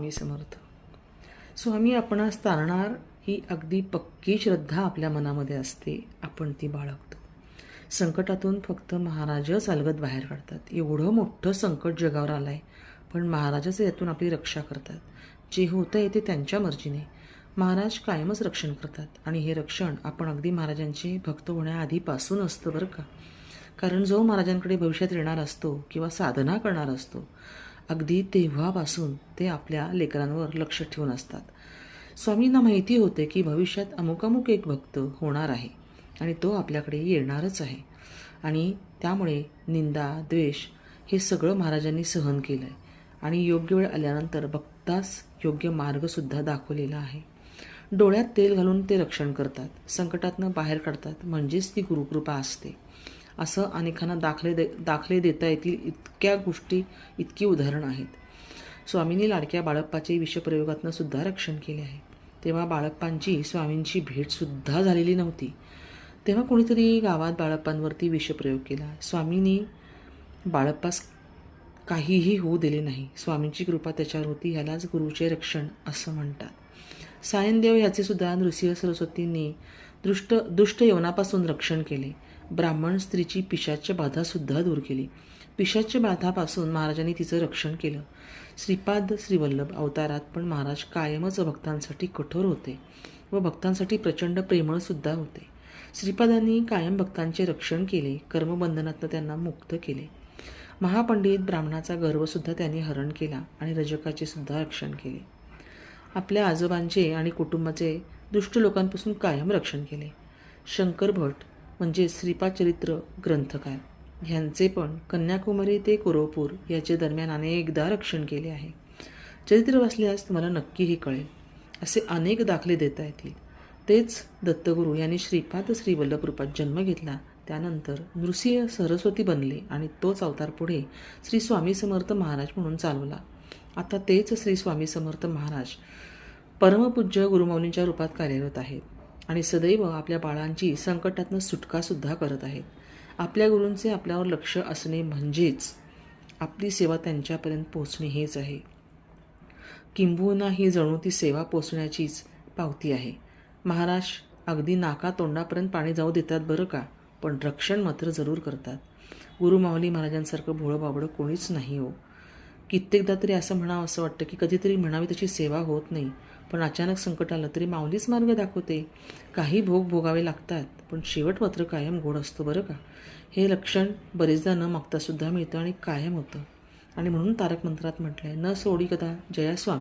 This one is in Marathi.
स्वामी समर्थ. स्वामी आपणास तारणार ही अगदी पक्की श्रद्धा आपल्या मनामध्ये असते. आपण ती बाळगतो. संकटातून फक्त महाराजच अलगद बाहेर काढतात. एवढं मोठं संकट जगावर आलं आहे, पण महाराजच यातून आपली रक्षा करतात. जे होतं आहे ते त्यांच्या मर्जीने. महाराज कायमच रक्षण करतात आणि हे रक्षण आपण अगदी महाराजांचे भक्त होण्याआधीपासून असतं बरं का. कारण जो महाराजांकडे भविष्यात येणार असतो किंवा साधना करणार असतो, अगदी तेव्हापासून ते आपल्या लेकरांवर लक्ष ठेवून असतात. स्वामींना माहिती होते की भविष्यात अमुक एक भक्त होणार आहे आणि तो आपल्याकडे येणारच आहे. आणि त्यामुळे निंदा, द्वेष हे सगळं महाराजांनी सहन केलं आहे आणि योग्य वेळ आल्यानंतर भक्तास योग्य मार्गसुद्धा दाखवलेला आहे. डोळ्यात तेल घालून ते रक्षण करतात, संकटातनं बाहेर काढतात, म्हणजेच ती गुरुकृपा असते. असं अनेकांना दाखले देता येतील इतक्या गोष्टी, इतकी उदाहरणं आहेत. स्वामींनी लाडक्या बाळप्पाचे विषप्रयोगातनं सुद्धा रक्षण केले आहे. तेव्हा बाळप्पांची स्वामींची भेटसुद्धा झालेली नव्हती. तेव्हा कोणीतरी गावात बाळप्पांवरती विषप्रयोग केला. स्वामींनी बाळप्पास काहीही होऊ दिले नाही. स्वामींची कृपा त्याच्यावर होती. ह्यालाच गुरुचे रक्षण असं म्हणतात. सायनदेव ह्याचे सुद्धा नृसिंह सरस्वतींनी दुष्ट यवनापासून रक्षण केले. ब्राह्मण स्त्रीची पिशाच्य बाधासुद्धा दूर केली. पिशाच्य बाधापासून महाराजांनी तिचं रक्षण केलं. श्रीपाद श्रीवल्लभ अवतारात पण महाराज कायमच भक्तांसाठी कठोर होते व भक्तांसाठी प्रचंड प्रेमळसुद्धा होते. श्रीपादांनी कायम भक्तांचे रक्षण केले, कर्मबंधनातनं त्यांना मुक्त केले. महापंडित ब्राह्मणाचा गर्वसुद्धा त्यांनी हरण केला आणि रजकाचे सुद्धा रक्षण केले. आपल्या आजोबांचे आणि कुटुंबाचे दुष्ट लोकांपासून कायम रक्षण केले. शंकर भट म्हणजे श्रीपाद चरित्र ग्रंथकार ह्यांचे पण कन्याकुमारी ते कुरवपूर याचे दरम्यान अनेकदा रक्षण केले आहे. चरित्र वाचल्यास तुम्हाला नक्की हे कळेल. असे अनेक दाखले देता येतील. तेच दत्तगुरू यांनी श्रीपाद श्रीवल्लभ रूपात जन्म घेतला. त्यानंतर नृसिंह सरस्वती बनले आणि तोच अवतार पुढे श्री स्वामी समर्थ महाराज म्हणून चालवला. आता तेच श्री स्वामी समर्थ महाराज परमपूज्य गुरुमाऊलींच्या रूपात कार्यरत आहेत आणि सदैव आपल्या बाळांची संकटातनं सुटकासुद्धा करत आहेत. आपल्या गुरूंचे आपल्यावर लक्ष असणे म्हणजेच आपली सेवा त्यांच्यापर्यंत पोचणे हेच आहे. किंबहुना ही जणू ती सेवा पोचण्याचीच पावती आहे. महाराज अगदी नाका तोंडापर्यंत पाणी जाऊ देतात बरं का, पण रक्षण मात्र जरूर करतात. गुरुमाऊली महाराजांसारखं भोळं बाबडं कोणीच नाही हो. कित्येकदा तरी असं म्हणावं असं वाटतं की कधीतरी म्हणावी तशी सेवा होत नाही, पण अचानक संकट आलं तरी माऊलीच मार्ग दाखवते. काही भोग भोगावे लागतात, पण शेवट मात्र कायम गोड असतो बरं का. हे लक्षण बरेचदा न मागतासुद्धा मिळतं आणि कायम होतं. आणि म्हणून तारक मंत्रात म्हटलंय, न सोडी कदा जया स्वामी.